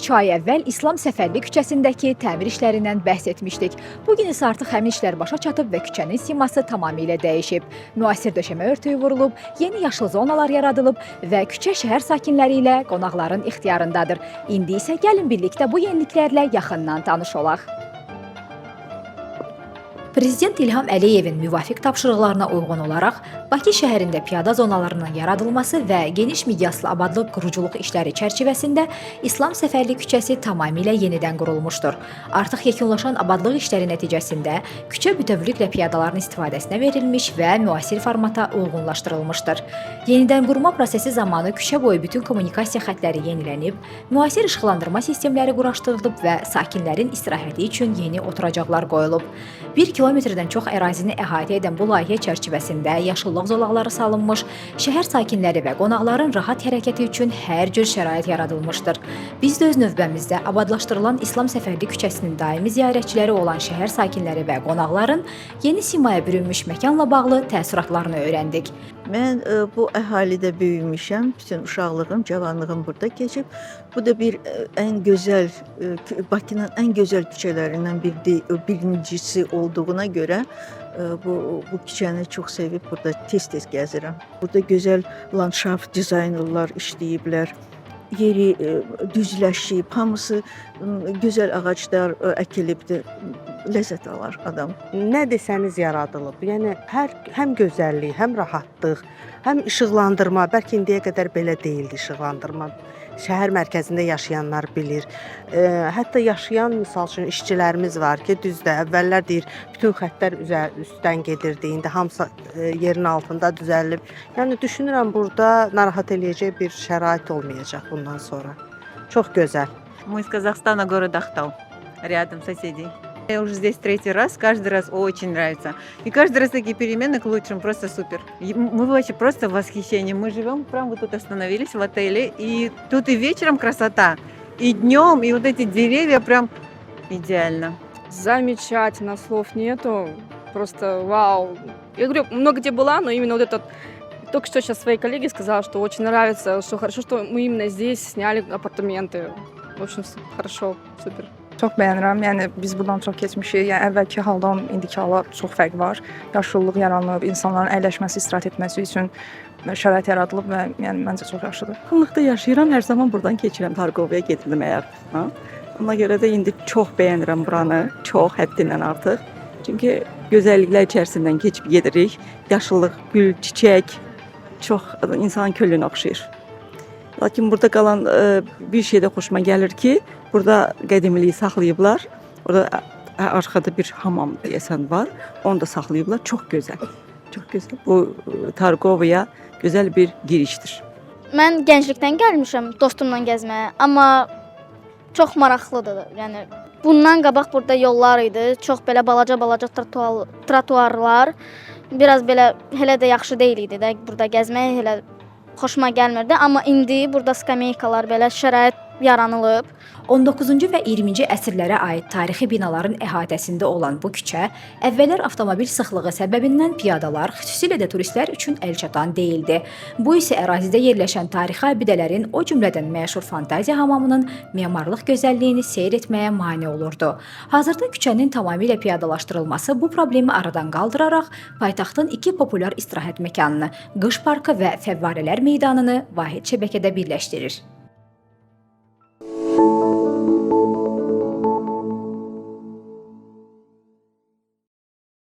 neçə ay əvvəl İslam Səfərli küçəsindəki təmir işlərindən bəhs etmişdik. Bugün isə artıq həmin işlər başa çatıb və küçənin siması tamamilə dəyişib. Müasir döşəmə örtüyü vurulub, yeni yaşıl zonalar yaradılıb və küçə şəhər sakinləri ilə qonaqların ixtiyarındadır. İndi isə gəlin birlikdə bu yeniliklərlə yaxından tanış olaq. Prezident İlham Əliyevin müvafiq tapşırıqlarına uyğun olaraq Bakı şəhərində piyada zonalarının yaradılması və geniş miqyaslı abadlıq quruculuq işləri çərçivəsində İslam Səfərli küçəsi tamamilə yenidən qurulmuşdur. Artıq yekunlaşan abadlıq işləri nəticəsində küçə bütövlüklə piyadaların istifadəsinə verilmiş və müasir formata uyğunlaşdırılmışdır. Yenidən qurma prosesi zamanı küçə boyu bütün kommunikasiya xəttləri yenilənib, müasir işıqlandırma sistemləri quraşdırılıb və sakinlərin istirahəti üçün yeni oturacaqlar qoyulub. 1 kilometrdən çox ərazini əhatə edən bu layihə çərçivəsində yaşıllıq zolaqları salınmış, şəhər sakinləri və qonaqların rahat hərəkəti üçün hər cür şərait yaradılmışdır. Biz də öz növbəmizdə abadlaşdırılan İslam Səfərli küçəsinin daimi ziyarətçiləri olan şəhər sakinləri və qonaqların yeni simaya bürünmüş məkanla bağlı təəssüratlarını öyrəndik. Mən bu əhalidə böyümüşəm, bütün uşaqlığım, cavanlığım burada keçib. Bu da ən gözəl, Bakının ən gözəl küçələrindən birincisi olduğuna görə bu küçəni çox sevib burada tez-tez gəzirəm. Burada gözəl landşaft dizaynerlar işləyiblər. Yeri düzləşib, hamısı gözəl ağaclar əkilibdir. Ləzzət alar adam. Nə desəniz yaradılıb. Yəni həm gözəllik, həm rahatlıq, həm işıqlandırma. Bəlkə indiyə qədər belə deyildi işıqlandırma. Şəhər mərkəzində yaşayanlar bilir. Hətta yaşayan misal üçün işçilərimiz var ki, düzdür, əvvəllər deyir, bütün xəttlər üstdən gedirdi. İndi hamısı yerin altında düzəlib. Yəni düşünürəm burada narahat eləyəcək bir şərait olmayacaq bundan sonra. Çox gözəl. Мы из Казахстана, город Ахтау, рядом соседей. Я уже здесь третий раз, каждый раз очень нравится. И каждый раз такие перемены к лучшему, просто супер. Мы вообще просто в восхищении. Мы живем, прям вот тут остановились в отеле, и тут и вечером красота, и днем, и вот эти деревья прям идеально. Замечательно, слов нету, просто вау. Я говорю, много где была, но именно вот этот, только что сейчас своей коллеге сказала, что очень нравится, что хорошо, что мы именно здесь сняли апартаменты. В общем, хорошо, супер. Çox bəyənirəm. Yəni biz buradan çox keçmişik. Yəni əvvəlki haldan indiki hala çox fərq var. Yaşıllıq yaranıb, insanların əyləşməsi, istirahət etməsi üçün şərait yaradılıb və yəni məncə çox yaxşıdır. Yaxınlıqda yaşayıram, hər zaman buradan keçirəm. Targovaya gedirdim əgər. Ona görə də indi çox bəyənirəm buranı, çox həddindən artıq. Çünki gözəlliklər içərisindən keçib gedirik. Yaşıllıq, gül, çiçək çox insanın könlünə oxşayır. Lakin burada qalan bir şey də xoşuma gəlir ki, burada qədimiliyi saxlayıblar. Orada arxada bir hamam deyəsən var. Onu da saxlayıblar. Çox gözəl. Çox gözəl. Bu Targovaya gözəl bir girişdir. Mən gənclikdən gəlmişəm dostumla gəzməyə, amma çox maraqlıdır. Yəni bundan qabaq burada yollar idi. Çox belə balaca trotuarlar. Biraz belə hələ də yaxşı deyil idi də burada gəzmək elə xoşuma gəlmirdi, amma indi burada skameykalar belə şərait yaranılıb. 19-cu və 20-ci əsrlərə aid tarixi binaların əhatəsində olan bu küçə əvvəllər avtomobil sıxlığı səbəbindən piyadalar, xüsusilə də turistlər üçün əlçatan deyildi. Bu isə ərazidə yerləşən tarixi abidələrin, o cümlədən məşhur Fantaziya hamamının memarlıq gözəlliyini seyr etməyə mane olurdu. Hazırda küçənin tamamilə piyadalaşdırılması bu problemi aradan qaldıraraq paytaxtın iki populyar istirahət məkanını, Qış Parkı və Fəvvarələr meydanını vahid şəbəkədə birləşdirir.